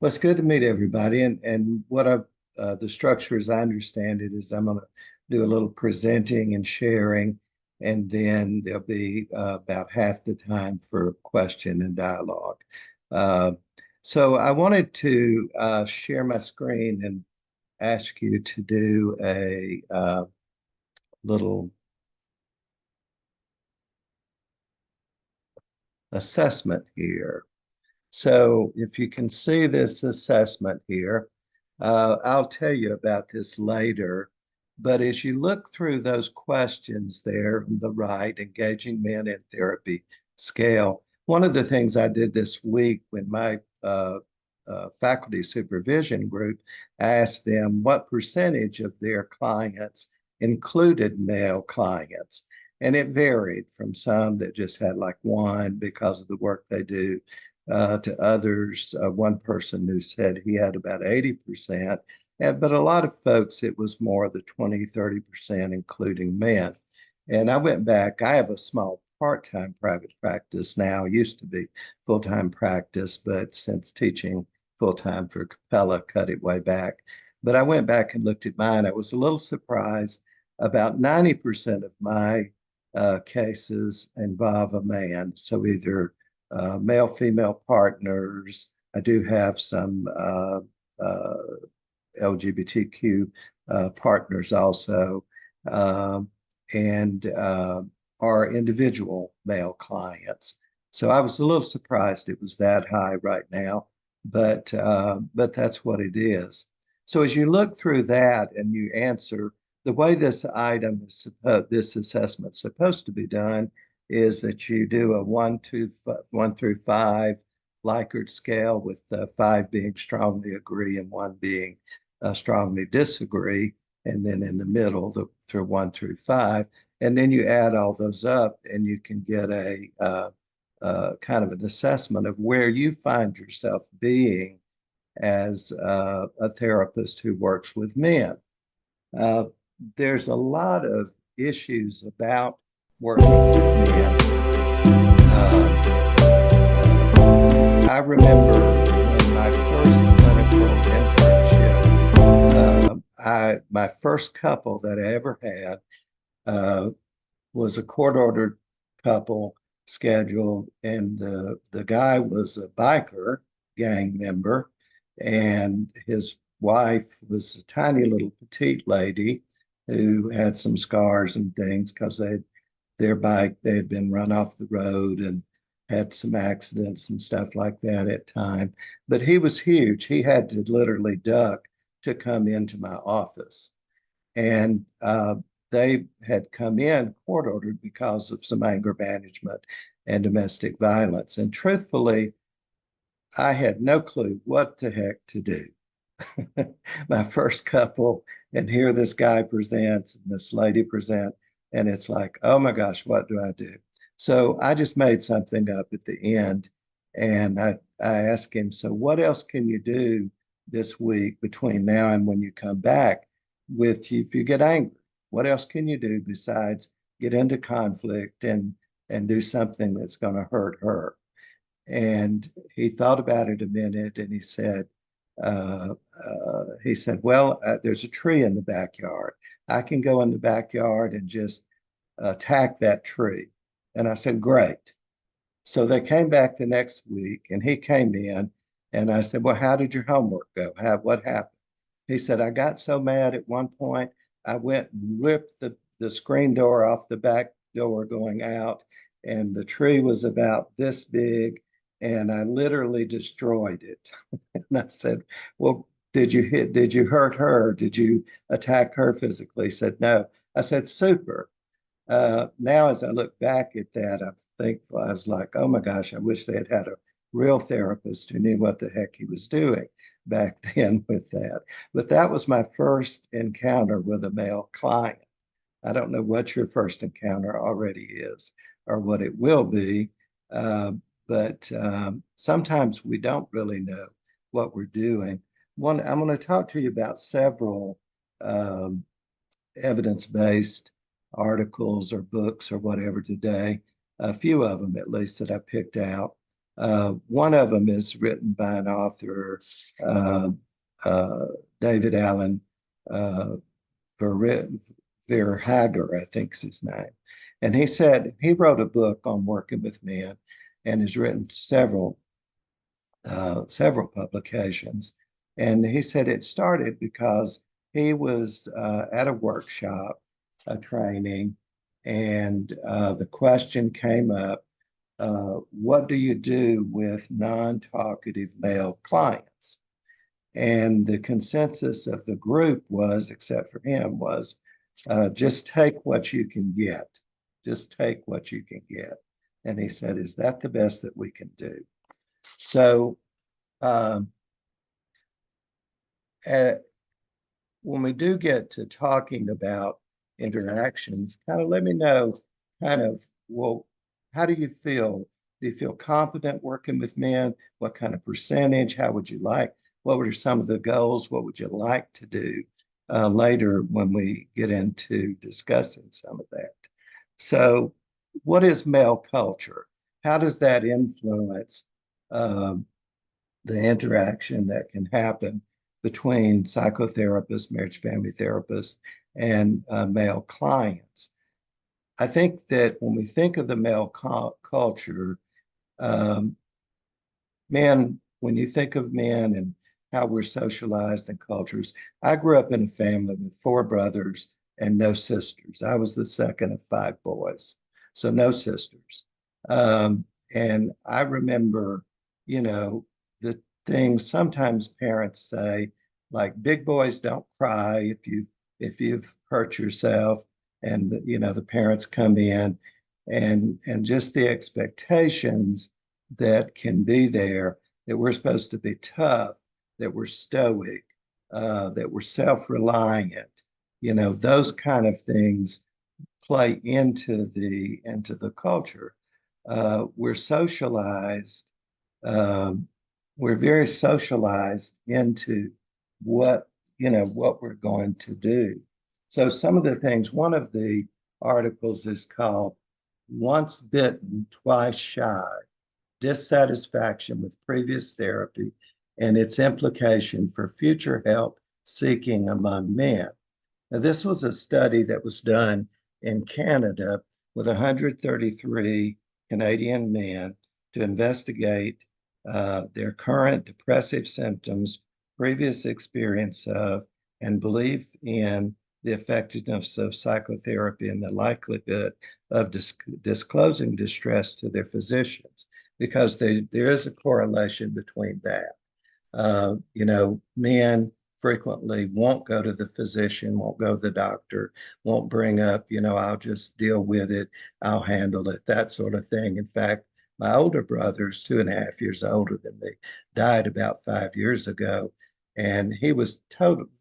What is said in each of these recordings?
Well, it's good to meet everybody. And what the structure, as I understand it, is I'm going to do a little presenting and sharing, and then there'll be about half the time for question and dialogue. Uh, so I wanted to share my screen and ask you to do a little assessment here. So if you can see this assessment here, I'll tell you about this later. But as you look through those questions there on the right, engaging men in therapy scale, one of the things I did this week when my faculty supervision group asked them what percentage of their clients included male clients. And it varied from some that just had like one because of the work they do to others. One person who said he had about 80%, but a lot of folks, it was more the 20, 30%, including men. And I went back, I have a small part-time private practice now, used to be full-time practice, but since teaching full-time for Capella, cut it way back. But I went back and looked at mine. I was a little surprised. About 90% of my cases involve a man. So either male female partners. I do have some LGBTQ partners also, and are individual male clients. So I was a little surprised it was that high right now, but that's what it is. So as you look through that and you answer, the way this item is supposed, this assessment is supposed to be done is that you do a 1 through 5 Likert scale, with 5 being strongly agree and 1 being strongly disagree, and then in the middle, through 1 through 5, and then you add all those up, and you can get a kind of an assessment of where you find yourself being as a therapist who works with men. There's a lot of issues about working with men. I remember when my first clinical internship, my first couple that I ever had was a court-ordered couple scheduled, and the guy was a biker gang member, and his wife was a tiny little petite lady who had some scars and things because their bike, they had been run off the road and had some accidents and stuff like that at time. But he was huge. He had to literally duck to come into my office. And they had come in court ordered because of some anger management and domestic violence. And truthfully, I had no clue what the heck to do. My first couple, and here this guy presents and this lady present, and it's like, oh my gosh, what do I do? So I just made something up at the end, and I asked him, so what else can you do this week between now and when you come back with you if you get angry? What else can you do besides get into conflict and do something that's going to hurt her? And he thought about it a minute, and he said, well, there's a tree in the backyard. I can go in the backyard and just attack that tree. And I said, great. So they came back the next week, and he came in, and I said, well, how did your homework go? What happened? He said, I got so mad at one point, I went and ripped the screen door off the back door going out, and the tree was about this big, and I literally destroyed it. And I said, well, did you hurt her? Did you attack her physically? He said, no. I said, super. Now, as I look back at that, I'm thankful. I was like, oh my gosh, I wish they had a real therapist who knew what the heck he was doing back then with that. But that was my first encounter with a male client. I don't know what your first encounter already is or what it will be, but sometimes we don't really know what we're doing. I'm going to talk to you about several um, evidence-based articles or books or whatever today, a few of them at least that I picked out. One of them is written by an author, uh, uh, David Allen uh, Verhaagen, I think is his name. And he said he wrote a book on working with men and has written several publications. And he said it started because he was at a workshop, a training, and the question came up, what do you do with non-talkative male clients? And the consensus of the group was, except for him, was just take what you can get. Just take what you can get. And he said, is that the best that we can do? So um, uh, when we do get to talking about interactions, kind of let me know kind of, well, how do you feel? Do you feel confident working with men? What kind of percentage? How would you like? What were some of the goals? What would you like to do later when we get into discussing some of that? So, what is male culture? How does that influence um, the interaction that can happen between psychotherapists, marriage family therapists, and male clients? I think that when we think of the male culture, um, men, when you think of men and how we're socialized in cultures, I grew up in a family with four brothers and no sisters. I was the second of five boys, so no sisters. Um, and I remember, you know, the things sometimes parents say, like big boys don't cry if you've hurt yourself, and the parents come in and just the expectations that can be there, that we're supposed to be tough, that we're stoic, that we're self-reliant. Those kind of things play into the culture. We're socialized. Um, we're very socialized into what we're going to do. So some of the things, one of the articles is called "Once Bitten, Twice Shy: Dissatisfaction with Previous Therapy and Its Implication for Future Help Seeking Among Men." Now, this was a study that was done in Canada with 133 Canadian men to investigate their current depressive symptoms, previous experience of, and belief in the effectiveness of psychotherapy and the likelihood of disclosing distress to their physicians, because there is a correlation between that. Men frequently won't go to the physician, won't go to the doctor, won't bring up, I'll just deal with it, I'll handle it, that sort of thing. In fact, my older brother's 2.5 years older than me, died about 5 years ago, and he was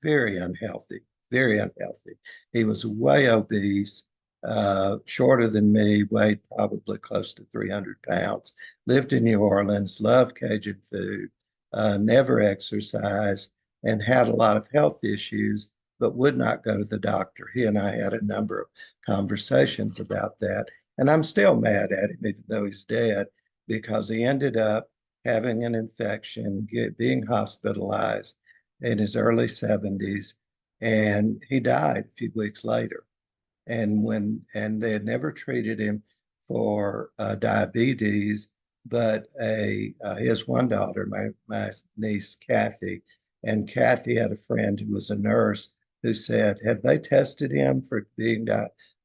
very unhealthy, very unhealthy. He was way obese, shorter than me, weighed probably close to 300 pounds, lived in New Orleans, loved Cajun food, never exercised, and had a lot of health issues, but would not go to the doctor. He and I had a number of conversations about that. And I'm still mad at him, even though he's dead, because he ended up having an infection, being hospitalized in his early 70s, and he died a few weeks later. And they had never treated him for diabetes, but he has one daughter, my niece Kathy, and Kathy had a friend who was a nurse who said, "Have they tested him for being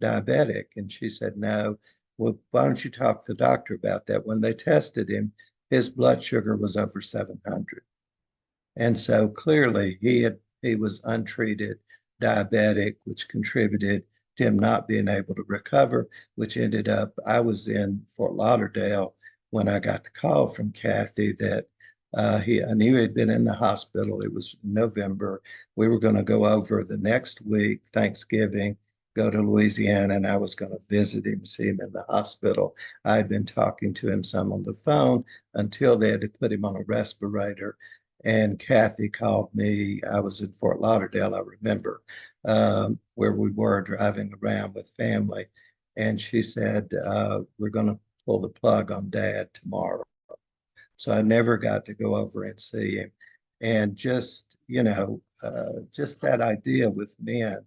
diabetic?" And she said, "No." Well, why don't you talk to the doctor about that? When they tested him, his blood sugar was over 700. And so clearly he was untreated diabetic, which contributed to him not being able to recover, which ended up, I was in Fort Lauderdale when I got the call from Kathy that I knew he had been in the hospital. It was November. We were going to go over the next week, Thanksgiving, go to Louisiana, and I was going to visit him, see him in the hospital. I had been talking to him some on the phone until they had to put him on a respirator. And Kathy called me. I was in Fort Lauderdale, I remember, where we were driving around with family. And she said, we're going to pull the plug on Dad tomorrow. So I never got to go over and see him. And just, just that idea with men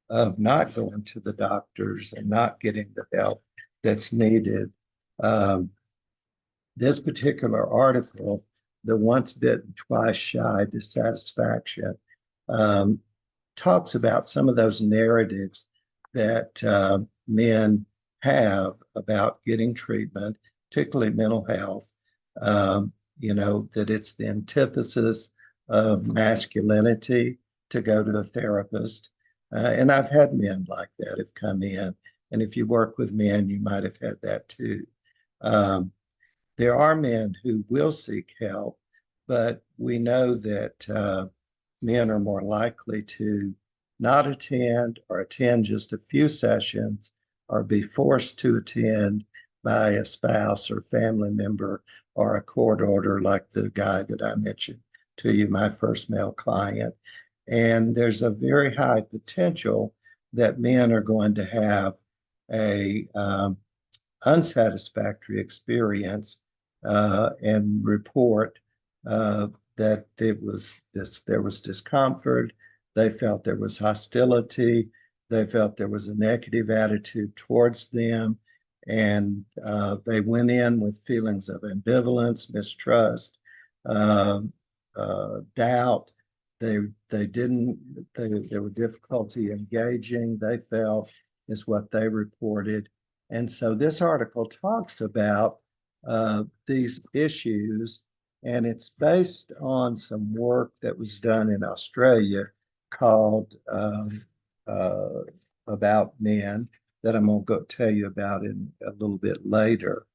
of not going to the doctors and not getting the help that's needed. Um, this particular article, the once bitten, twice shy dissatisfaction, um, talks about some of those narratives that men have about getting treatment, particularly mental health. That it's the antithesis of masculinity to go to a therapist. And I've had men like that have come in. And if you work with men, you might have had that too. Um, there are men who will seek help, but we know that men are more likely to not attend or attend just a few sessions or be forced to attend by a spouse or family member or a court order, like the guy that I mentioned to you, my first male client. And there's a very high potential that men are going to have a unsatisfactory experience and report uh, that there was discomfort. They felt there was hostility. They felt there was a negative attitude towards them, and they went in with feelings of ambivalence, mistrust, uh, doubt. They they didn't. There were difficulty engaging. They felt is what they reported, and so this article talks about these issues, and it's based on some work that was done in Australia called uh, About Men that I'm going to go tell you about in a little bit later.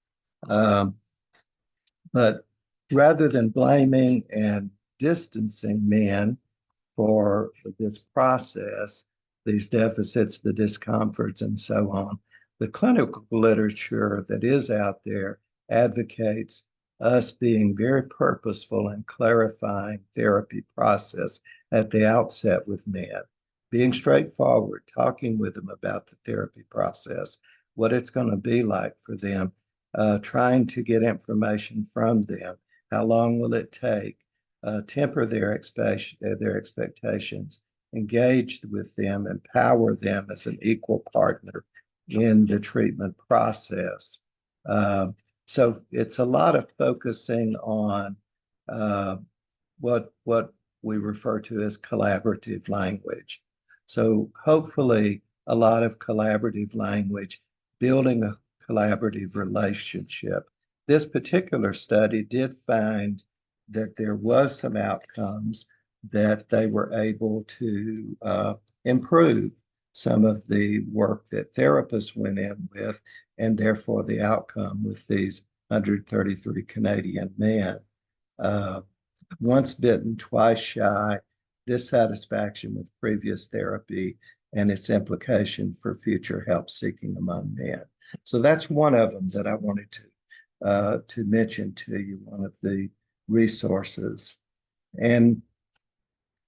Um, but rather than blaming and distancing men for this process, these deficits, the discomforts, and so on. The clinical literature that is out there advocates us being very purposeful in clarifying therapy process at the outset with men, being straightforward, talking with them about the therapy process, what it's going to be like for them, trying to get information from them. How long will it take? Temper their expectations, engage with them, empower them as an equal partner in the treatment process. Uh, so it's a lot of focusing on uh, what we refer to as collaborative language. So hopefully a lot of collaborative language, building a collaborative relationship. This particular study did find that there was some outcomes that they were able to improve some of the work that therapists went in with, and therefore the outcome with these 133 Canadian men. Uh, Once bitten, twice shy, dissatisfaction with previous therapy, and its implication for future help seeking among men. So that's one of them that I wanted to mention to you, one of the resources. And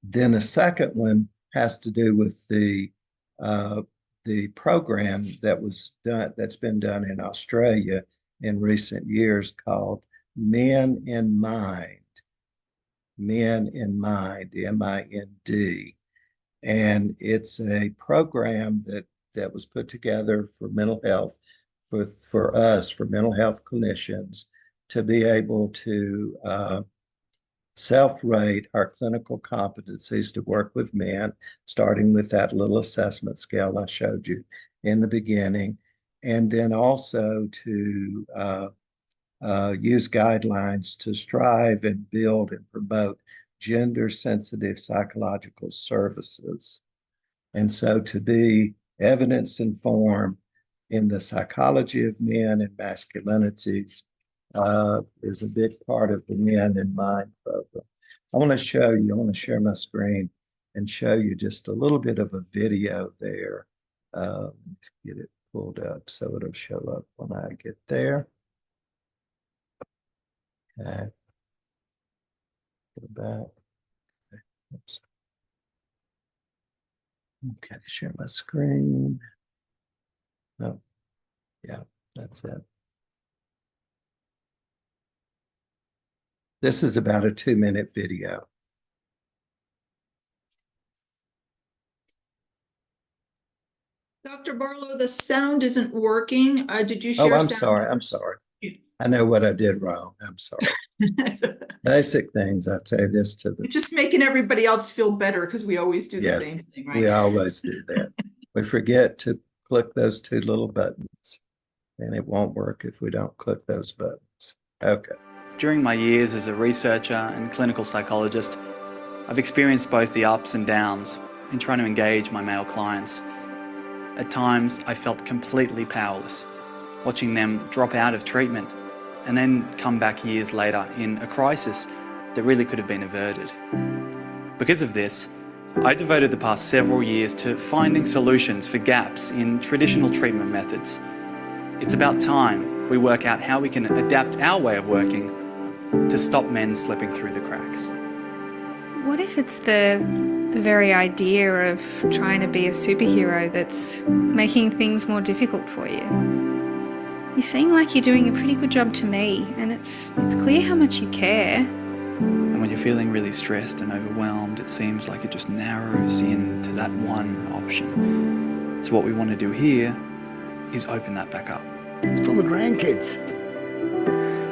then a second one has to do with the program that's been done in Australia in recent years called Men in Mind. Men in Mind, MIND. And it's a program that was put together for mental health, for us, for mental health clinicians, to be able to self-rate our clinical competencies to work with men, starting with that little assessment scale I showed you in the beginning, and then also to use guidelines to strive and build and promote gender sensitive psychological services. And so to be evidence informed in the psychology of men and masculinities is a big part of the Men in Mind program. I want to share my screen and show you just a little bit of a video there. Let's get it pulled up so it'll show up when I get there. Okay, go back. Okay. Oops. Okay, share my screen. Oh, yeah, that's it. This is about a 2-minute video. Dr. Barlow, the sound isn't working. Did you Oh, share I'm sound sorry. I'm numbers? sorry. I know what I did wrong. I'm sorry. Basic things. I say this to the, You're just making everybody else feel better because we always do the yes, same thing, we right? always do that. We forget to click those two little buttons, and it won't work if we don't click those buttons. Okay. During my years as a researcher and clinical psychologist, I've experienced both the ups and downs in trying to engage my male clients. At times, I felt completely powerless, watching them drop out of treatment and then come back years later in a crisis that really could have been averted. Because of this, I devoted the past several years to finding solutions for gaps in traditional treatment methods. It's about time we work out how we can adapt our way of working to stop men slipping through the cracks. What if it's the very idea of trying to be a superhero that's making things more difficult for you? You seem like you're doing a pretty good job to me, and it's clear how much you care. And when you're feeling really stressed and overwhelmed, it seems like it just narrows in to that one option. So what we want to do here is open that back up. It's for my grandkids.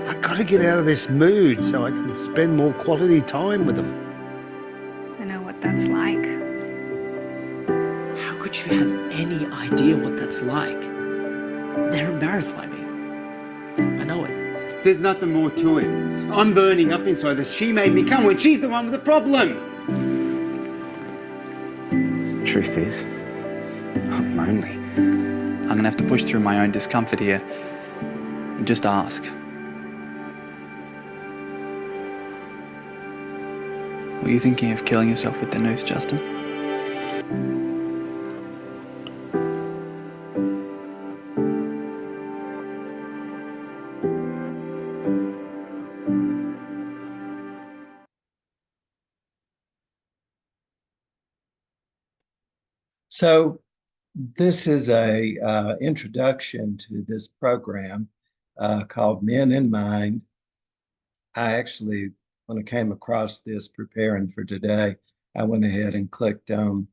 I gotta get out of this mood so I can spend more quality time with them. I know what that's like. How could you have any idea what that's like? They're embarrassed by me. I know it. There's nothing more to it. I'm burning up inside this. She made me come when she's the one with the problem. Truth is, I'm lonely. I'm going to have to push through my own discomfort here and just ask. Were you thinking of killing yourself with the noose, Justin? So this is a introduction to this program called Men in Mind. I actually, when I came across this preparing for today, I went ahead and clicked on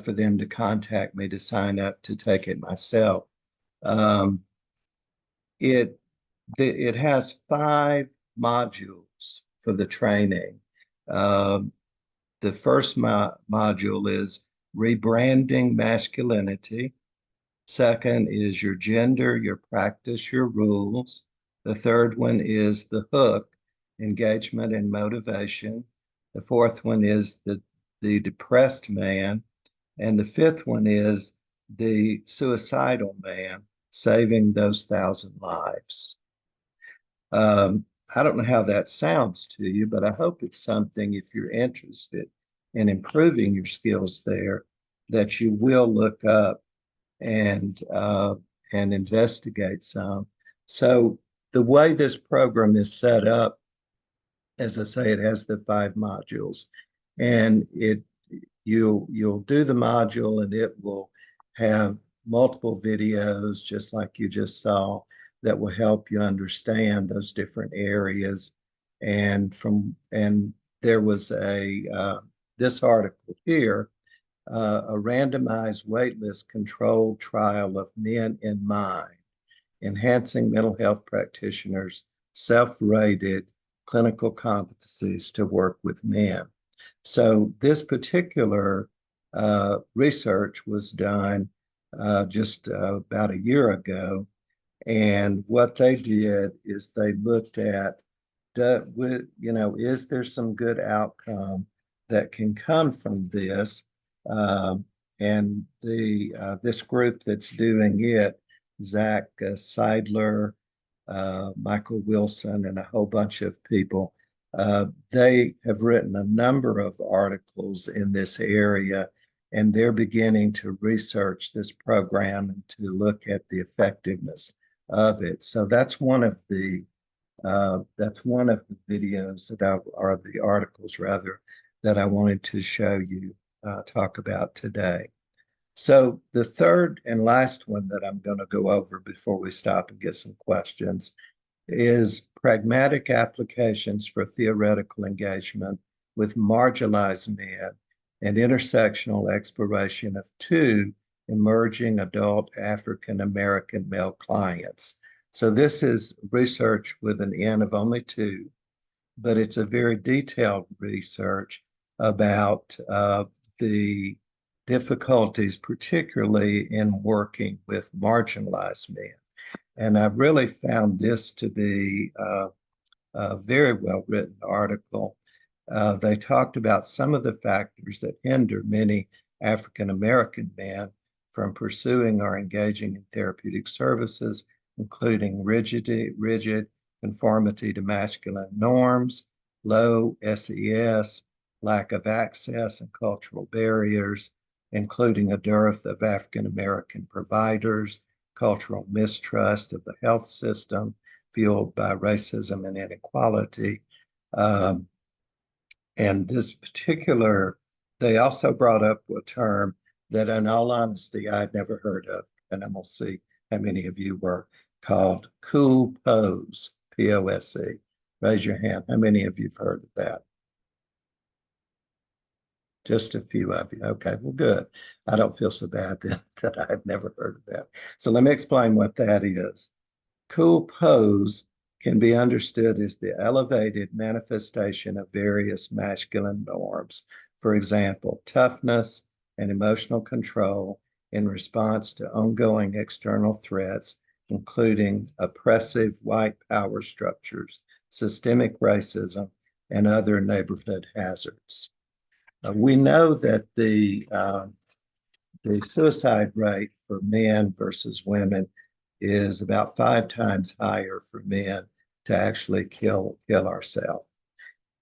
for them to contact me to sign up to take it myself. It has 5 modules for the training. The first module is rebranding masculinity. Second is your gender, your practice, your rules. The third one is the hook, engagement and motivation. The fourth one is the depressed man. And the fifth one is the suicidal man, saving those 1,000 lives. I don't know how that sounds to you, but I hope it's something, if you're interested in improving your skills there, that you will look up and investigate some. So the way this program is set up, as I say, it has the 5 modules, and you'll do the module, and it will have multiple videos, just like you just saw, that will help you understand those different areas. And there was this article here, a randomized waitlist controlled trial of Men in Mind, enhancing mental health practitioners' self-rated clinical competencies to work with men. So this particular research was done just about a year ago. And what they did is they looked at, is there some good outcome that can come from this? And this group that's doing it, Zach Seidler, Michael Wilson, and a whole bunch of people, they have written a number of articles in this area, and they're beginning to research this program and to look at the effectiveness of it. So that's one of the videos or the articles rather, that I wanted to show you, talk about today. So the third and last one that I'm going to go over before we stop and get some questions is pragmatic applications for theoretical engagement with marginalized men and intersectional exploration of two emerging adult African American male clients. So this is research with an N of only two, but it's a very detailed research about the difficulties, particularly in working with marginalized men. And I really found this to be a very well written article. They talked about some of the factors that hinder many African American men from pursuing or engaging in therapeutic services, including rigid conformity to masculine norms, low SES, lack of access and cultural barriers, including a dearth of African American providers, cultural mistrust of the health system fueled by racism and inequality. And this particular, they also brought up a term that in all honesty, I'd never heard of. And I'm going to see how many of you were, called cool pose, P-O-S-E. Raise your hand. How many of you have heard of that? Just a few of you. Okay, well, good. I don't feel so bad that I've never heard of that. So let me explain what that is. Cool pose can be understood as the elevated manifestation of various masculine norms. For example, toughness and emotional control in response to ongoing external threats, including oppressive white power structures, systemic racism, and other neighborhood hazards. We know that the suicide rate for men versus women is about 5 times higher for men to actually kill ourselves.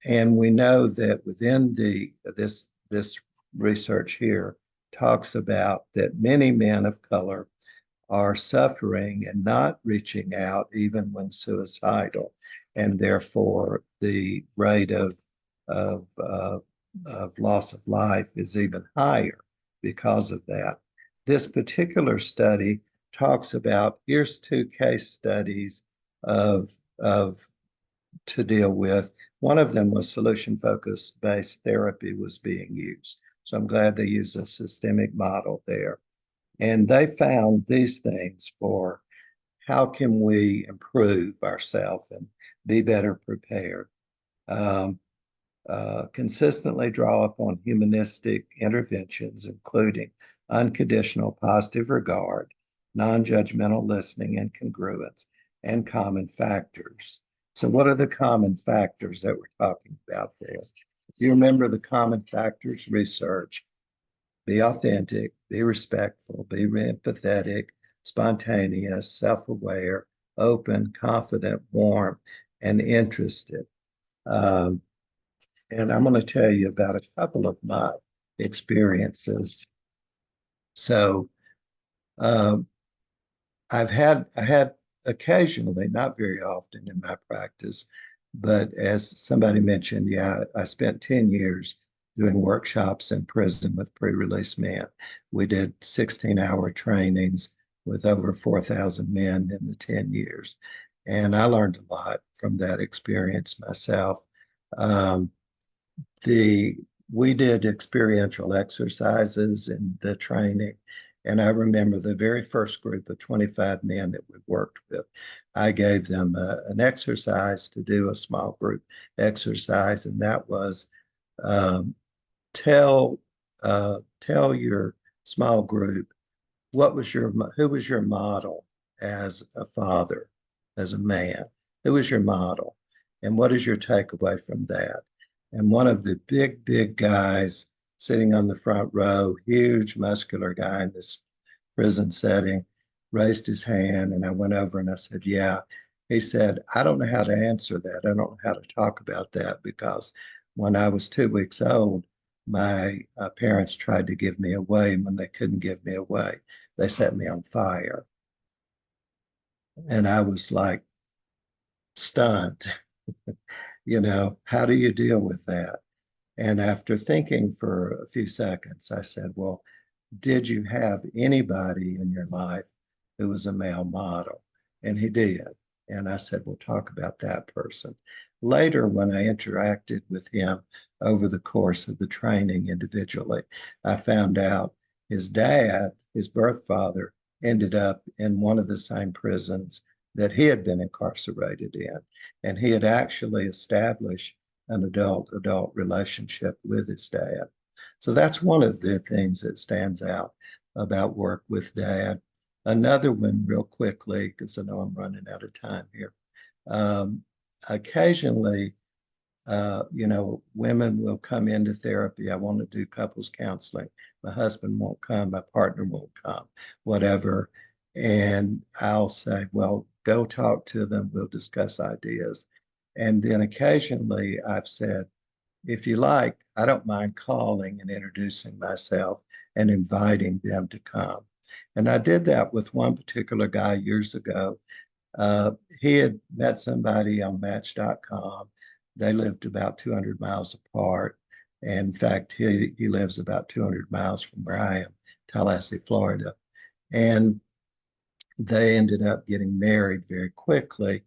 And we know that within this research here talks about that many men of color are suffering and not reaching out even when suicidal, and therefore the rate of loss of life is even higher because of that. This particular study talks about, here's 2 case studies of to deal with. One of them was solution-focused based therapy was being used. So I'm glad they used a systemic model there. And they found these things for how can we improve ourselves and be better prepared. Consistently draw upon humanistic interventions, including unconditional positive regard, non-judgmental listening and congruence, and common factors. So what are the common factors that we're talking about there? If you remember the common factors research, be authentic, be respectful, be empathetic, spontaneous, self-aware, open, confident, warm, and interested. And I'm going to tell you about a couple of my experiences. So I had occasionally, not very often in my practice, but as somebody mentioned, yeah, I spent 10 years doing workshops in prison with pre-release men. We did 16-hour trainings with over 4,000 men in the 10 years. And I learned a lot from that experience myself. We did experiential exercises in the training. And I remember the very first group of 25 men that we worked with, I gave them an exercise to do, a small group exercise, and that was tell your small group who was your model as a father, as a man. Who was your model, and what is your takeaway from that? And one of the big guys sitting on the front row, huge muscular guy in this prison setting, raised his hand, and I went over and I said, yeah. He said, I don't know how to answer that. I don't know how to talk about that, because when I was 2 weeks old, my parents tried to give me away, and when they couldn't give me away, they set me on fire. And I was like stunned. How do you deal with that? And after thinking for a few seconds, I said, well, did you have anybody in your life who was a male model? And he did. And I said, we'll talk about that person. Later, when I interacted with him over the course of the training individually, I found out his dad, his birth father, ended up in one of the same prisons that he had been incarcerated in. And he had actually established an adult relationship with his dad. So that's one of the things that stands out about work with dad. Another one, real quickly, because I know I'm running out of time here. Occasionally, women will come into therapy. I want to do couples counseling. My husband won't come, my partner won't come, whatever. And I'll say, well, go talk to them. We'll discuss ideas. And then occasionally I've said, if you like, I don't mind calling and introducing myself and inviting them to come. And I did that with one particular guy years ago. He had met somebody on Match.com. They lived about 200 miles apart. And in fact, he lives about 200 miles from where I am, Tallahassee, Florida. And they ended up getting married very quickly.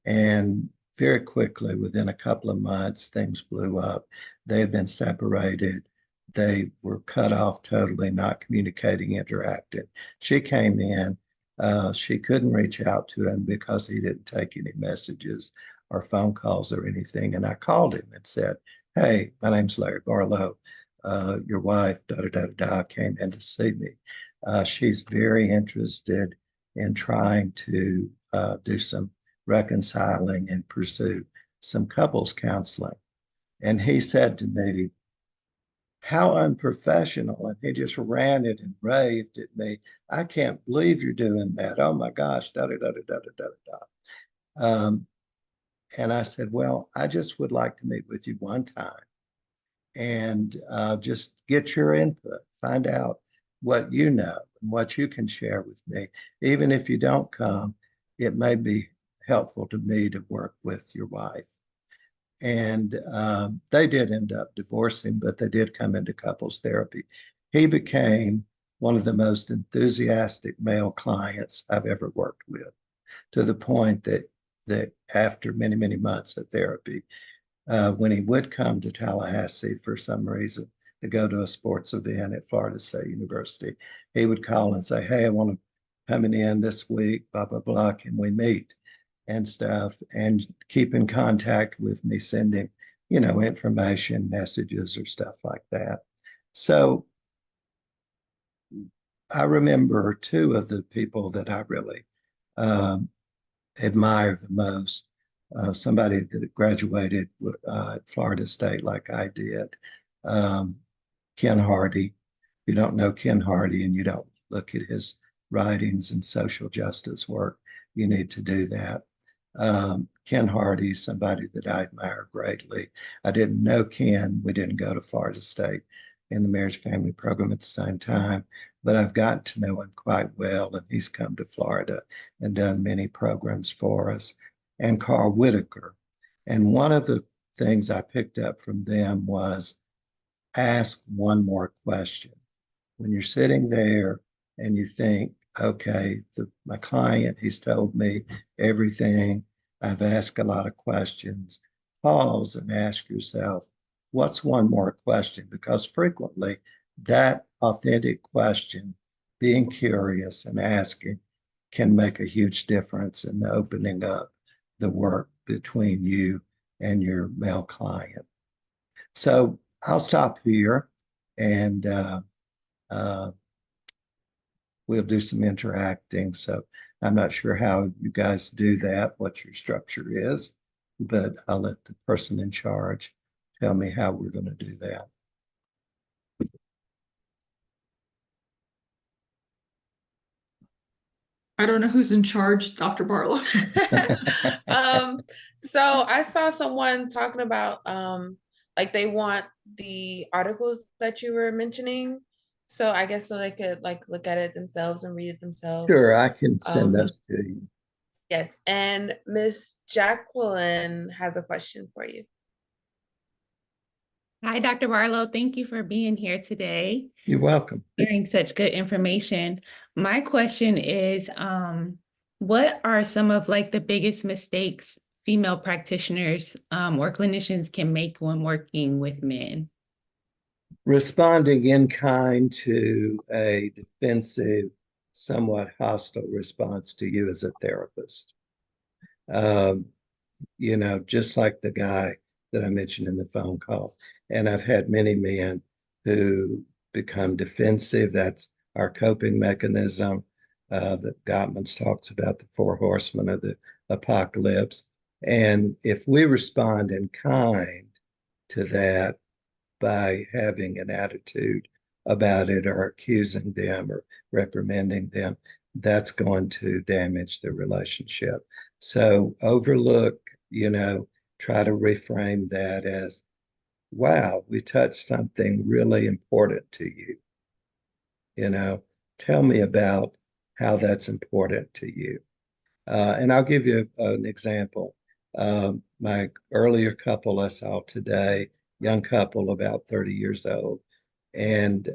And very quickly, within a couple of months, things blew up. They had been separated. They were cut off totally, not communicating, interacting. She came in. She couldn't reach out to him because he didn't take any messages or phone calls or anything. And I called him and said, hey, my name's Larry Barlow. Your wife, came in to see me. She's very interested in trying to do some reconciling and pursue some couples counseling. And he said to me, how unprofessional. And he just ran it and raved at me. I can't believe you're doing that. Oh my gosh, da da da da da da da. And I said, well, I just would like to meet with you one time and just get your input, find out what you know and what you can share with me. Even if you don't come, it may be helpful to me to work with your wife. And they did end up divorcing, but they did come into couples therapy. He became one of the most enthusiastic male clients I've ever worked with, to the point that after many, many months of therapy, when he would come to Tallahassee for some reason to go to a sports event at Florida State University, he would call and say, hey, I want to come in this week, blah, blah, blah, can we meet? And stuff, and keep in contact with me, sending, information, messages or stuff like that. So I remember two of the people that I really admire the most. Somebody that graduated at Florida State like I did, Ken Hardy. If you don't know Ken Hardy and you don't look at his writings and social justice work, you need to do that. Ken Hardy, somebody that I admire greatly. I didn't know Ken. We didn't go to Florida State in the marriage family program at the same time, but I've gotten to know him quite well, and he's come to Florida and done many programs for us. And Carl Whitaker. And one of the things I picked up from them was ask one more question. When you're sitting there and you think, okay, my client, he's told me everything. I've asked a lot of questions. Pause and ask yourself, what's one more question? Because frequently that authentic question, being curious and asking, can make a huge difference in opening up the work between you and your male client. So I'll stop here and we'll do some interacting. So I'm not sure how you guys do that, what your structure is, but I'll let the person in charge tell me how we're going to do that. I don't know who's in charge, Dr. Barlow. So I saw someone talking about like they want the articles that you were mentioning. So I guess so they could like look at it themselves and read it themselves. Sure, I can send those to you. Yes, and Miss Jacqueline has a question for you. Hi, Dr. Barlow. Thank you for being here today. You're welcome. Sharing such good information. My question is, What are some of like the biggest mistakes female practitioners or clinicians can make when working with men? Responding in kind to a defensive, somewhat hostile response to you as a therapist. Um, just like the guy that I mentioned in the phone call. And I've had many men who become defensive. That's our coping mechanism. That Gottman's talks about the four horsemen of the apocalypse. And if we respond in kind to that by having an attitude about it or accusing them or reprimanding them, that's going to damage the relationship. So overlook, try to reframe that as, wow, we touched something really important to you. Tell me about how that's important to you. And I'll give you an example. My earlier couple I saw today, young couple about 30 years old, and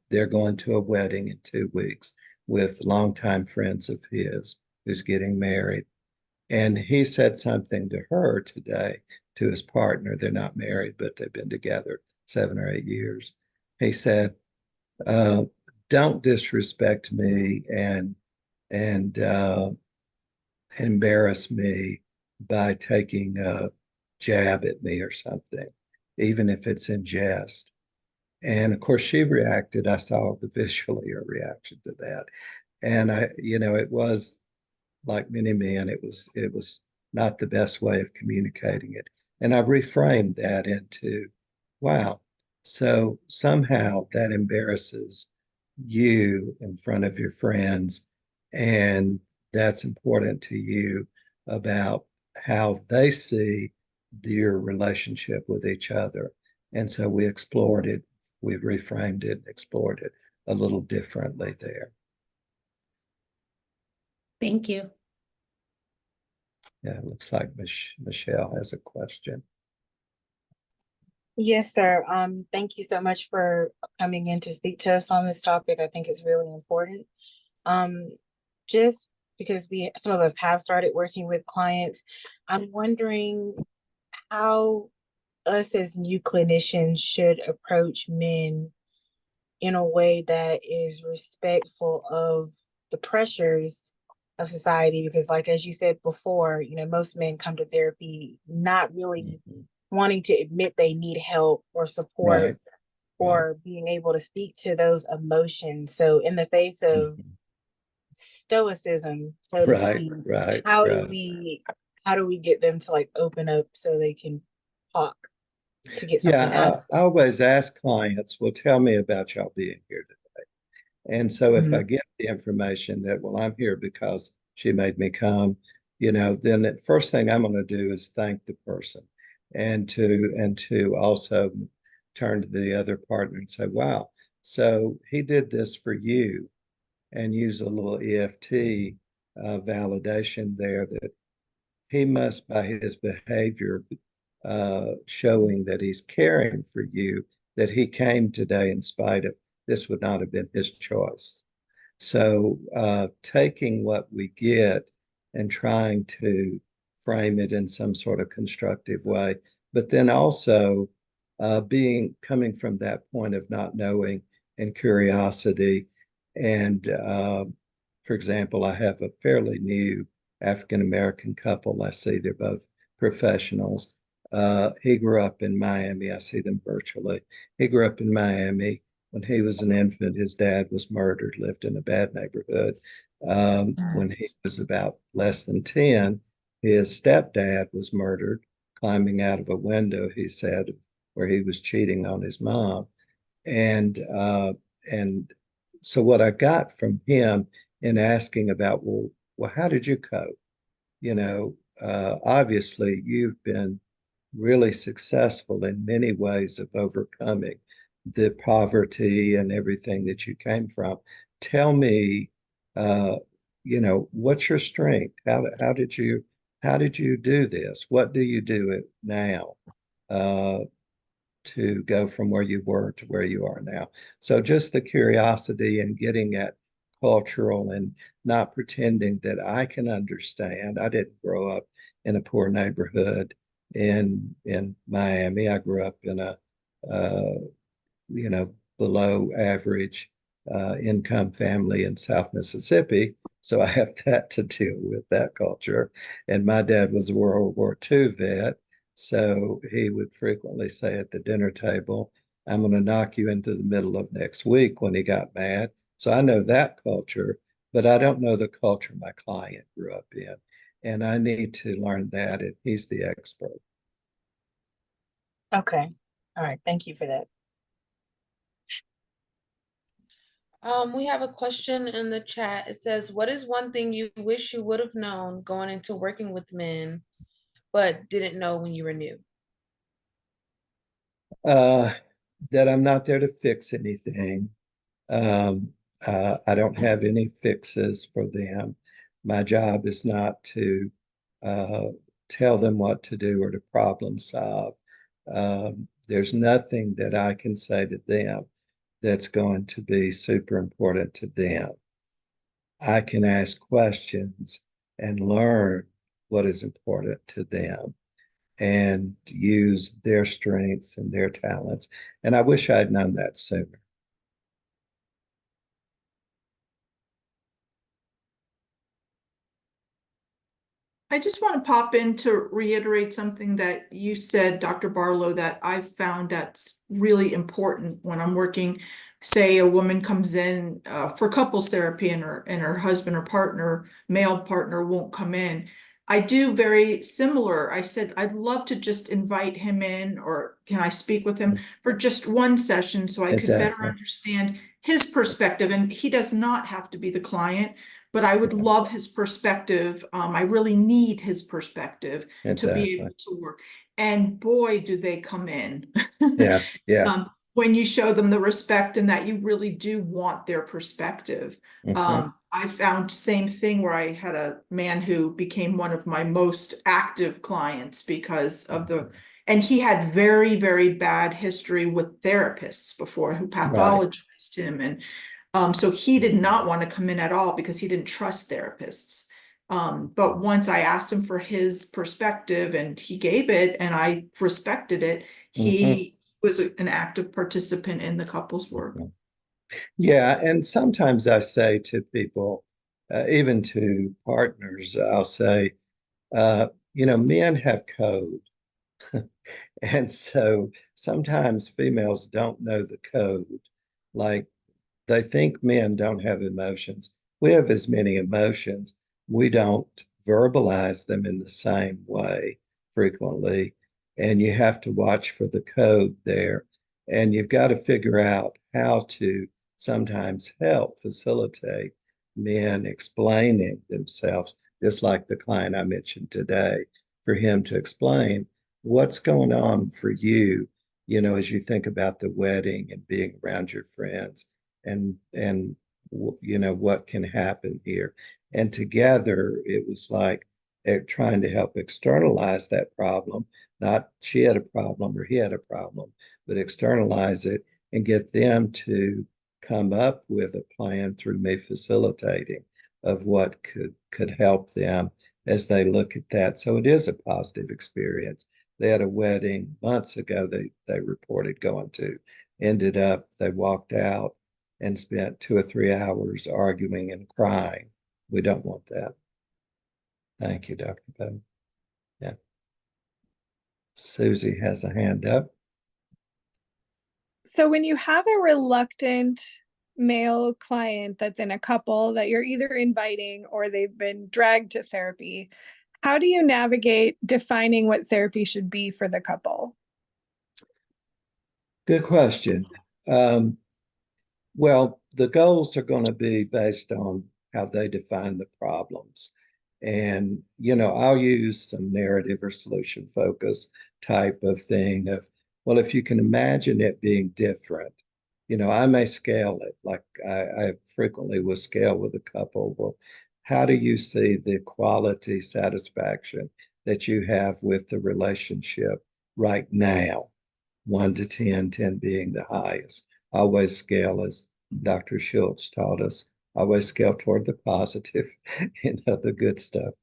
they're going to a wedding in 2 weeks with longtime friends of his who's getting married. And he said something to her today, to his partner. They're not married, but they've been together 7 or 8 years. He said, uh, "Don't disrespect me and embarrass me by taking a jab at me or something, even if it's in jest." And of course, she reacted. I saw the visually her reaction to that, and it was like many men, it was not the best way of communicating it. And I reframed that into, wow, so somehow that embarrasses you in front of your friends, and that's important to you about how they see your relationship with each other. And so we explored it, we reframed it, explored it a little differently there. Thank you. Yeah, it looks like Michelle has a question. Yes, sir. Thank you so much for coming in to speak to us on this topic. I think it's really important. Um, just because some of us have started working with clients, I'm wondering how us as new clinicians should approach men in a way that is respectful of the pressures of society. Because like, as you said before, most men come to therapy not really wanting to admit they need help or support, Right. or being able to speak to those emotions. So in the face of stoicism, so to Right, speak, right, how do right. we get them to like open up so they can talk to get something Yeah, out? I always ask clients, well, tell me about y'all being here today. And so if I get the information that, well, I'm here because she made me come, then the first thing I'm going to do is thank the person, and to also turn to the other partner and say, wow, so he did this for you, and use a little EFT validation there that he must, by his behavior, showing that he's caring for you, that he came today in spite of this would not have been his choice. So taking what we get and trying to frame it in some sort of constructive way, but then also coming from that point of not knowing and curiosity. And for example, I have a fairly new African American couple. I see they're both professionals. He grew up in Miami. I see them virtually. He grew up in Miami. When he was an infant, his dad was murdered, lived in a bad neighborhood. When he was about less than 10, his stepdad was murdered, climbing out of a window, he said, where he was cheating on his mom. And so what I got from him in asking about, well, how did you cope? Obviously you've been really successful in many ways of overcoming the poverty and everything that you came from. Tell me, uh, what's your strength? How did you do this? What do you do it now uh, to go from where you were to where you are now? So just the curiosity and getting at cultural and not pretending that I can understand. I didn't grow up in a poor neighborhood in Miami. I grew up in a you know, below average income family in South Mississippi. So I have that to deal with, that culture. And my dad was a World War II vet. So he would frequently say at the dinner table, I'm going to knock you into the middle of next week when he got mad. So I know that culture, but I don't know the culture my client grew up in. And I need to learn that. And he's the expert. Okay. All right. Thank you for that. We have a question in the chat. It says, what is one thing you wish you would have known going into working with men, but didn't know when you were new? That I'm not there to fix anything. I don't have any fixes for them. My job is not to uh, tell them what to do or to problem solve. There's nothing that I can say to them that's going to be super important to them. I can ask questions and learn what is important to them and use their strengths and their talents. And I wish I'd known that sooner. I just want to pop in to reiterate something that you said, Dr. Barlow, that I've found that's really important when I'm working. Say a woman comes in for couples therapy and her husband or partner, male partner, won't come in. I do very similar. I said, I'd love to just invite him in, or can I speak with him for just one session so I could better Exactly. understand his perspective. And he does not have to be the client, but I would love his perspective. I really need his perspective to be Exactly. able to work. And boy, do they come in. Yeah. Yeah. When you show them the respect and that you really do want their perspective. Mhm. I found same thing where I had a man who became one of my most active clients because of and he had very, very bad history with therapists before who Right. pathologized him. And so he did not want to come in at all because he didn't trust therapists. But once I asked him for his perspective and he gave it and I respected it, he was an active participant in the couple's work. Yeah. And sometimes I say to people, even to partners, I'll say, men have code. And so sometimes females don't know the code. Like they think men don't have emotions. We have as many emotions. We don't verbalize them in the same way frequently. And you have to watch for the code there. And you've got to figure out how to sometimes help facilitate men explaining themselves, just like the client I mentioned today, for him to explain what's going on for you, as you think about the wedding and being around your friends and what can happen here. And together it was like trying to help externalize that problem. Not she had a problem or he had a problem, but externalize it and get them to come up with a plan through me facilitating of what could help them as they look at that. So it is a positive experience. They had a wedding months ago they reported going to. Ended up, they walked out and spent 2 or 3 hours arguing and crying. We don't want that. Thank you, Dr. Poe. Yeah. Susie has a hand up. So when you have a reluctant male client that's in a couple that you're either inviting or they've been dragged to therapy, how do you navigate defining what therapy should be for the couple? Good question. Well, the goals are going to be based on how they define the problems. And, I'll use some narrative or solution focus type of thing of, well, if you can imagine it being different, I may scale it like I frequently will scale with a couple. Well, how do you see the quality satisfaction that you have with the relationship right now? 1 to 10, 10 being the highest. Always scale, as Dr. Schultz taught us, always scale toward the positive, the good stuff.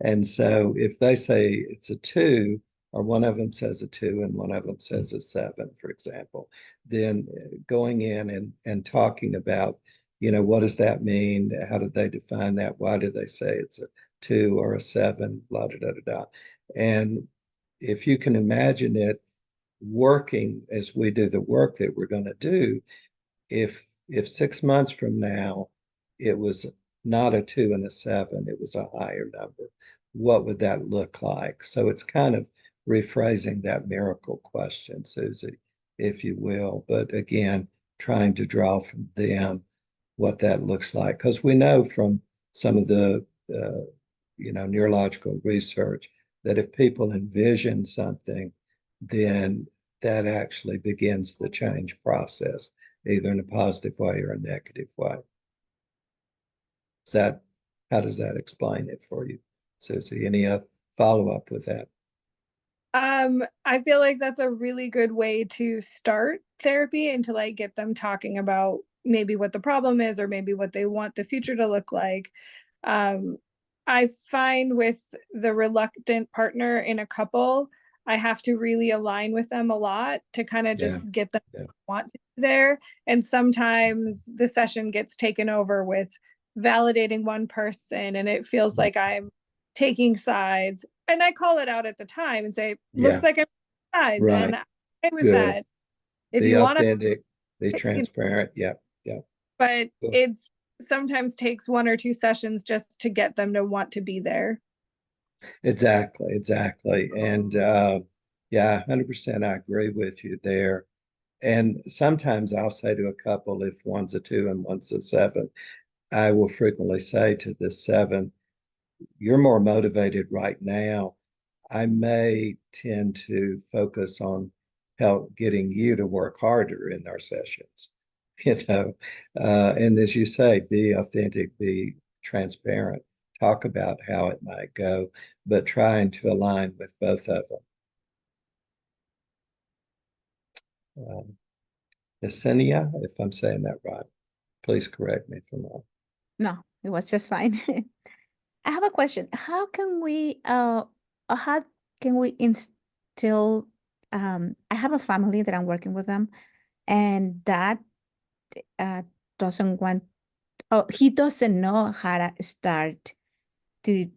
And so if they say it's a 2, or one of them says a 2 and one of them says a 7, for example, then going in and talking about, what does that mean? How did they define that? Why do they say it's a 2 or a 7? Blah, da, da, da, da. And if you can imagine it working as we do the work that we're going to do, if 6 months from now it was not a 2 and a 7, it was a higher number, what would that look like? So it's kind of rephrasing that miracle question, Susie, if you will. But again, trying to draw from them what that looks like, because we know from some of the neurological research that if people envision something, then that actually begins the change process, either in a positive way or a negative way. How does that explain it for you, Susie? Any follow-up with that? I feel like that's a really good way to start therapy and to like get them talking about maybe what the problem is or maybe what they want the future to look like. I find with the reluctant partner in a couple, I have to really align with them a lot to kind of just get them to want to be there. And sometimes the session gets taken over with validating one person and it feels like I'm taking sides. And I call it out at the time and say, looks like I'm taking sides. Right. And I'm okay with Good. that. If Be you want authentic, be to, transparent. Yeah. but Cool. it's sometimes takes 1 or 2 sessions just to get them to want to be there. Exactly. And yeah, 100% I agree with you there. And sometimes I'll say to a couple, if one's a 2 and one's a 7, I will frequently say to the 7, you're more motivated right now. I may tend to focus on help getting you to work harder in our sessions, and as you say, be authentic, be transparent, talk about how it might go, but trying to align with both of them. Yesenia, if I'm saying that right, please correct me if I'm wrong. No, it was just fine. I have a question. How can we instill, I have a family that I'm working with them, and that uh, doesn't want, oh, he doesn't know how to start the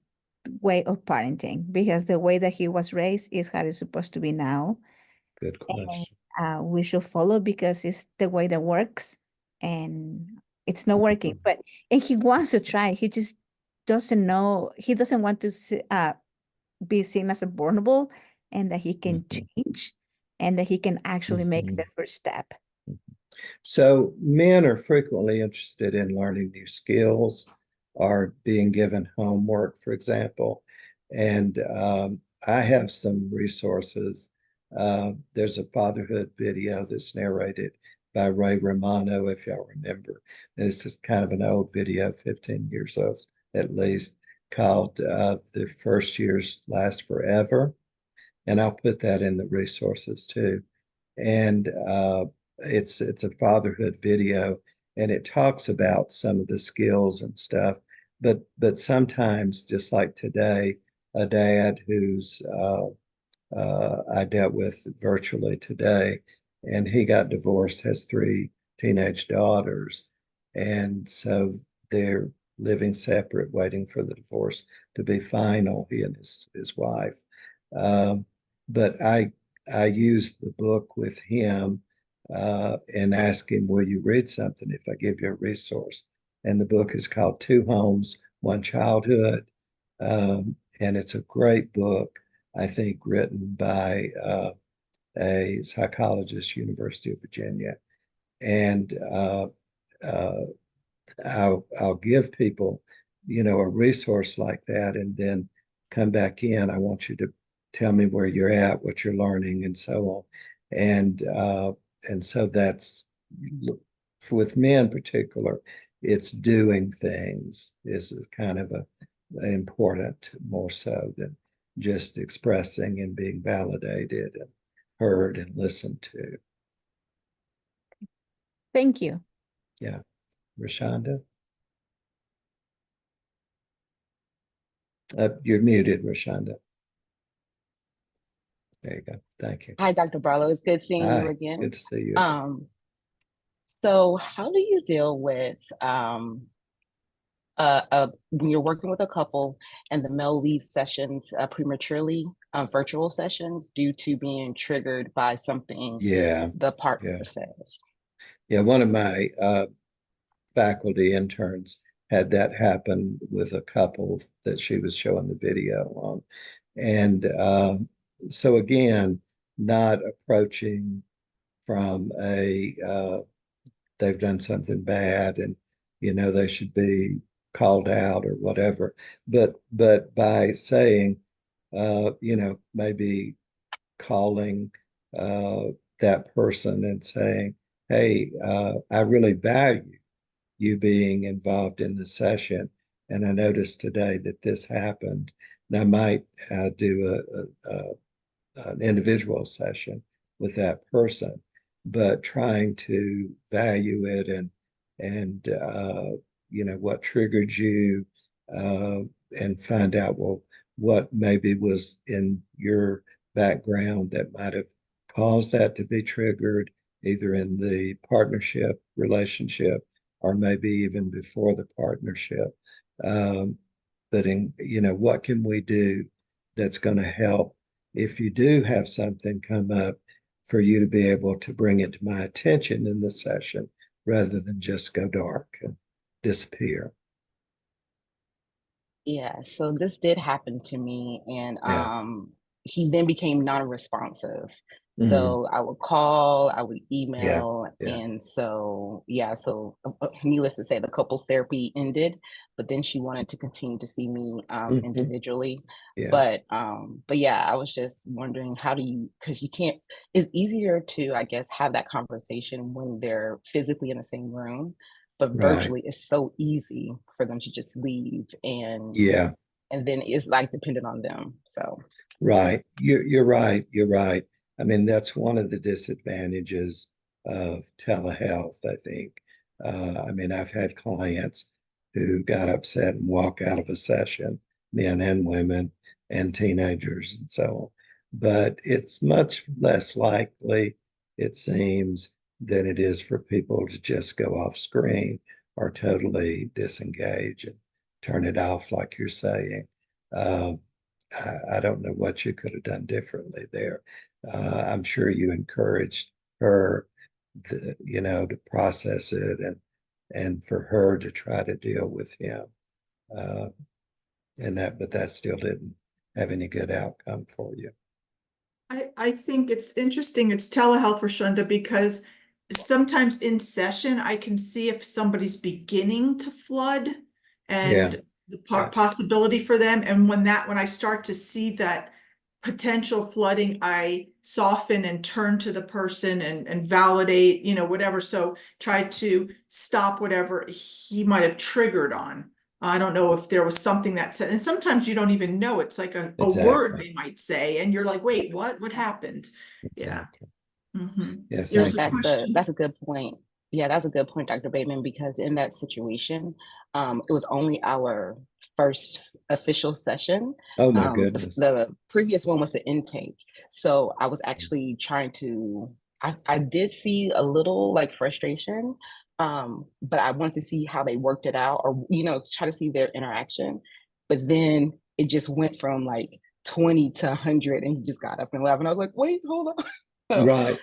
way of parenting because the way that he was raised is how it's supposed to be now. Good question. And we should follow because it's the way that works and it's not working. And he wants to try. He just doesn't know. He doesn't want to be seen as a vulnerable and that he can change and that he can actually make the first step. So men are frequently interested in learning new skills or being given homework, for example. And I have some resources. There's a fatherhood video that's narrated by Ray Romano, if y'all remember. This is kind of an old video, 15 years old at least, called The First Years Last Forever. And I'll put that in the resources too. And it's a fatherhood video, and it talks about some of the skills and stuff. But sometimes, just like today, a dad who's I dealt with virtually today, and he got divorced, has 3 teenage daughters, and so they're living separate, waiting for the divorce to be final. He and his wife. But I used the book with him and asked him, will you read something if I give you a resource? And the book is called Two Homes, One Childhood. And it's a great book, I think, written by a psychologist, University of Virginia. And I'll give people, a resource like that and then come back in. I want you to tell me where you're at, what you're learning, and so on. And so that's, with men in particular, it's doing things is kind of important more so than just expressing and being validated and heard and listened to. Thank you. Yeah. Rashonda? You're muted, Rashonda. There you go. Thank you. Hi, Dr. Barlow. It's good seeing you Hi, again. good to see you. So how do you deal with when you're working with a couple and the male leaves sessions prematurely, virtual sessions, due to being triggered by something the partner says? Yeah, one of my faculty interns had that happen with a couple that she was showing the video on. And so again, not approaching from they've done something bad and they should be called out or whatever, but by saying maybe calling that person and saying, hey, I really value you being involved in the session, and I noticed today that this happened, and I might do an individual session with that person, but trying to value it and what triggered you, and find out, well, what maybe was in your background that might have caused that to be triggered, either in the partnership relationship or maybe even before the partnership. But what can we do that's going to help if you do have something come up, for you to be able to bring it to my attention in the session rather than just go dark and disappear. Yeah, so this did happen to me, and he then became non-responsive. So I would call, I would email, and so needless to say, the couples therapy ended, but then she wanted to continue to see me individually. But yeah, I was just wondering, how do you, because you can't, it's easier to, I guess, have that conversation when they're physically in the same room, but virtually it's so easy for them to just leave, and then it's like dependent on them. So you're right. I mean, that's one of the disadvantages of telehealth, I think. I mean, I've had clients who got upset and walk out of a session, men and women and teenagers and so on. But it's much less likely, it seems, than it is for people to just go off screen or totally disengage and turn it off, like you're saying. I don't know what you could have done differently there. I'm sure you encouraged her, to process it and for her to try to deal with him, but that still didn't have any good outcome for you. I think it's interesting. It's telehealth, Rashonda, because sometimes in session, I can see if somebody's beginning to flood and the possibility for them. And when I start to see that potential flooding, I soften and turn to the person and validate, whatever. So try to stop whatever he might have triggered on. I don't know if there was something that said, and sometimes you don't even know. It's like a word they might say, and you're like, wait, what happened? Exactly. Yeah. There's a question. That's a good point. Yeah, that's a good point, Dr. Bateman, because in that situation, it was only our first official session. Oh my goodness. The previous one was the intake. So I was actually trying to, I did see a little like frustration, but I wanted to see how they worked it out, or, try to see their interaction. But then it just went from like 20 to 100, and he just got up and left. And I was like, wait, hold on. Right.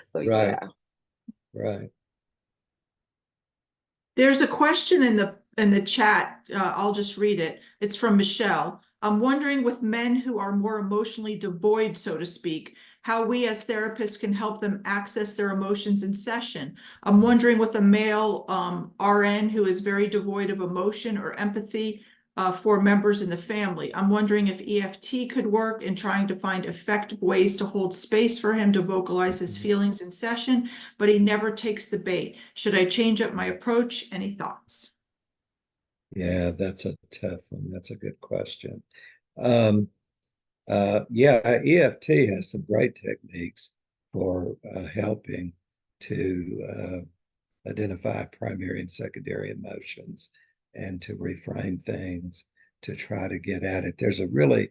There's a question in the chat. I'll just read it. It's from Michelle. I'm wondering, with men who are more emotionally devoid, so to speak, how we as therapists can help them access their emotions in session. I'm wondering, with a male RN who is very devoid of emotion or empathy for members in the family, I'm wondering if EFT could work in trying to find effective ways to hold space for him to vocalize his feelings in session, but he never takes the bait. Should I change up my approach? Any thoughts? Yeah, that's a tough one. That's a good question. EFT has some great techniques for helping to identify primary and secondary emotions and to reframe things. to try to get at it. There's a really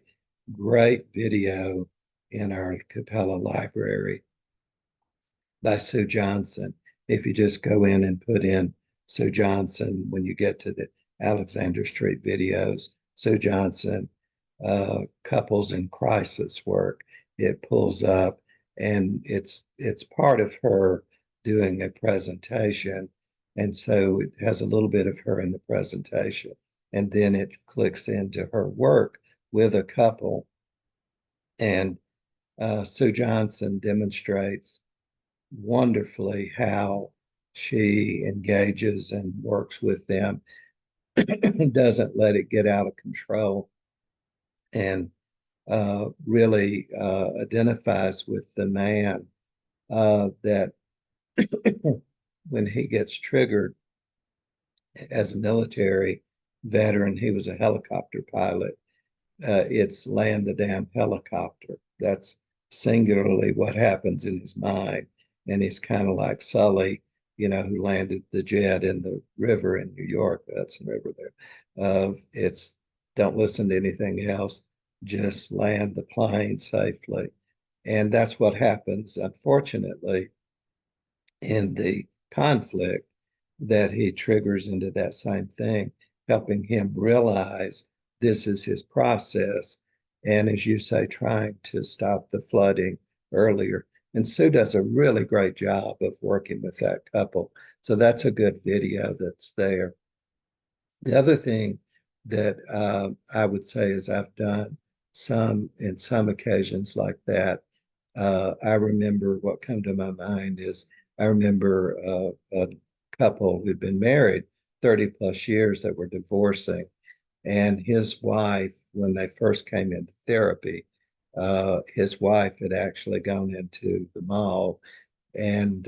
great video in our Capella library by Sue Johnson. If you just go in and put in Sue Johnson, when you get to the Alexander Street videos, Sue Johnson, couples in crisis work, it pulls up, and it's part of her doing a presentation. And so it has a little bit of her in the presentation. And then it clicks into her work with a couple. And Sue Johnson demonstrates wonderfully how she engages and works with them, doesn't let it get out of control, and really identifies with the man that when he gets triggered as a military veteran, he was a helicopter pilot. It's land the damn helicopter. That's singularly what happens in his mind. And he's kind of like Sully, who landed the jet in the river in New York, the Hudson River there. It's don't listen to anything else, just land the plane safely. And that's what happens, unfortunately, in the conflict, that he triggers into that same thing, helping him realize this is his process. And as you say, trying to stop the flooding earlier. And Sue does a really great job of working with that couple. So that's a good video that's there. The other thing that I would say is I've done in some occasions like that. I remember what come to my mind is I remember a couple who'd been married 30 plus years that were divorcing. And his wife, when they first came into therapy, his wife had actually gone into the mall and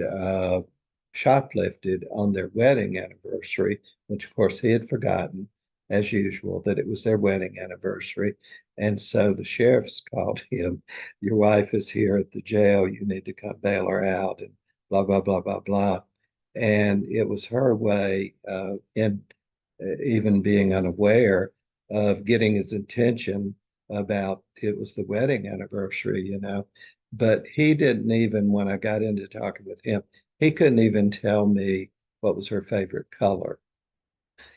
shoplifted on their wedding anniversary, which of course he had forgotten, as usual, that it was their wedding anniversary. And so the sheriffs called him, your wife is here at the jail, you need to come bail her out, and blah, blah, blah, blah, blah. And it was her way, in even being unaware of getting his attention about it was the wedding anniversary, But he didn't even, when I got into talking with him, he couldn't even tell me what was her favorite color.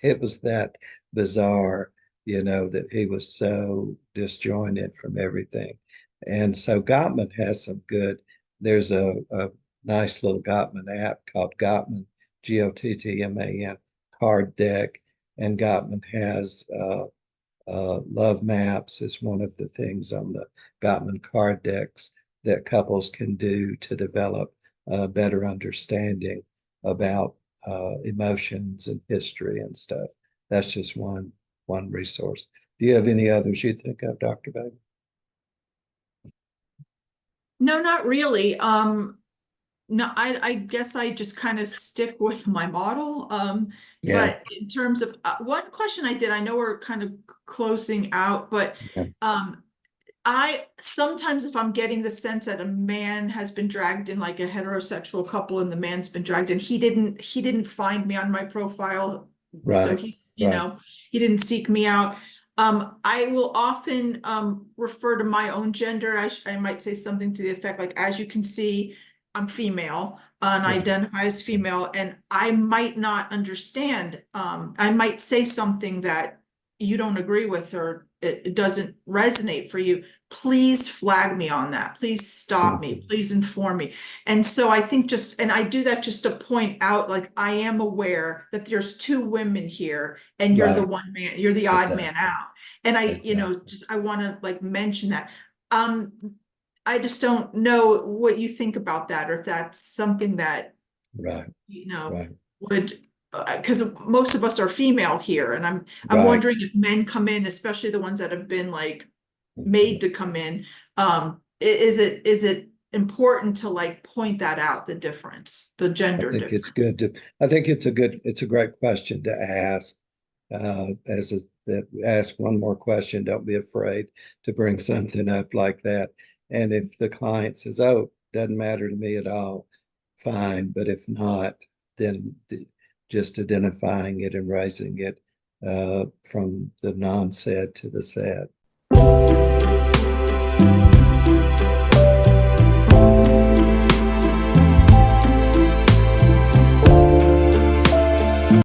It was that bizarre, that he was so disjointed from everything. And so Gottman has some there's a nice little Gottman app called Gottman, Gottman, card deck. And Gottman has love maps is one of the things on the Gottman card decks that couples can do to develop a better understanding about emotions and history and stuff. That's just one resource. Do you have any others you think of, Dr. Bailey? No, not really. No, I guess I just kind of stick with my model. Yeah. But in terms of one question I know we're kind of closing out, but I sometimes, if I'm getting the sense that a man has been dragged in, like a heterosexual couple, and the man's been dragged in, he didn't find me on my profile, Right, so he's right. He didn't seek me out. I will often refer to my own gender. I might say something to the effect like, as you can see, I'm female and I identify as female, and I might not understand. I might say something that you don't agree with, or it doesn't resonate for you. Please flag me on that. Please stop me. Please inform me. And so I think and I do that just to point out, like, I am aware that there's two women here and you're the one man, you're the odd man out. And I want to like mention that. I just don't know what you think about that, or if that's something that, would, because most of us are female here, and I'm wondering if men come in, especially the ones that have been like made to come in, is it important to like point that out, the difference, the gender difference? It's good I think it's a great question to ask. Ask one more question. Don't be afraid to bring something up like that. And if the client says, "Oh, doesn't matter to me at all," fine. But if not, then just identifying it and raising it from the non-sad to the sad.